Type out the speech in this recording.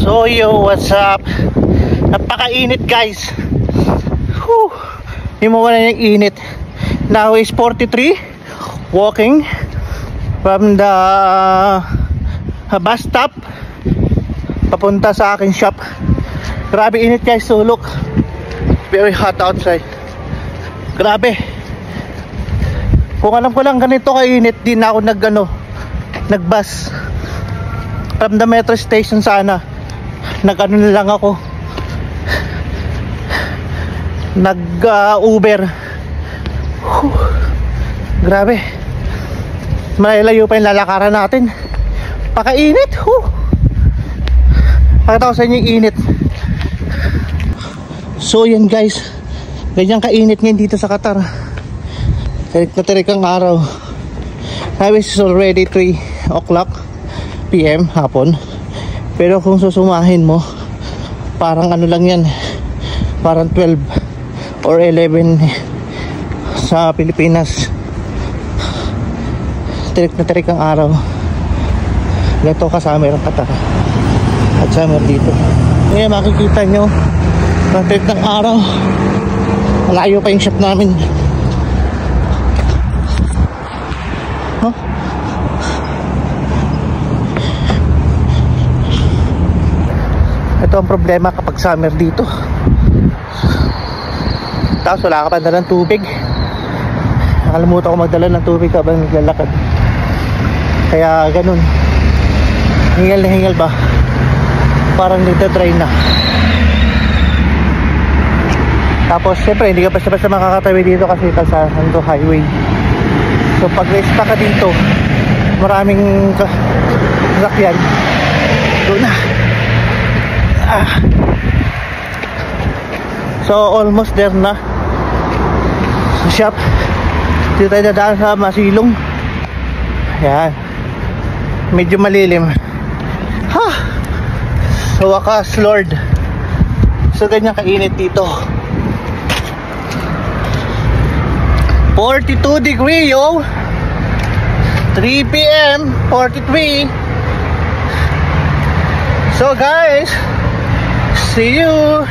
So yo, what's up? Napakainit guys. Whew. Hindi mo wala yung init. Now is 43. Walking from the bus stop papunta sa aking shop. Grabe init guys, so look, very hot outside. Grabe. Kung alam ko lang ganito kainit, di na ako nagbus from the metro station. Sana nag-ano na lang ako, Uber. Grabe, malayo pa yung lalakaran natin. Pakainit. Pakita ko sa inyo yung init. So yan guys, ganyan kainit ngayon dito sa Qatar. Tirik na tirik ang araw. Now is already 3 o'clock PM hapon. Pero kung susumahin mo, parang ano lang yan, parang 12 or 11 sa Pilipinas. Tirik na tirik ang araw. Ganito ka summer ang Qatar at summer dito. Ngayon makikita nyo ang tirik ng araw. Malayo pa yung shop namin. Ito ang problema kapag summer dito. Tapos wala ka pa dalang tubig. Nakalimutan ko magdala ng tubig habang naglalakad. Kaya ganun, hingal na hingal ba, parang nagtatry na. Tapos syempre hindi ka basta-basta makakatawid dito kasi kalsaan to, highway. So pag resta ka dito, maraming sasakyan, doon na. So almost there na sa shop. Dito tayo dadaan sa Masilong. Ayan, medyo malilim. Sa wakas, Lord. So ganyan kainit dito. 42 degree yo. 3 PM 43. So guys, see you.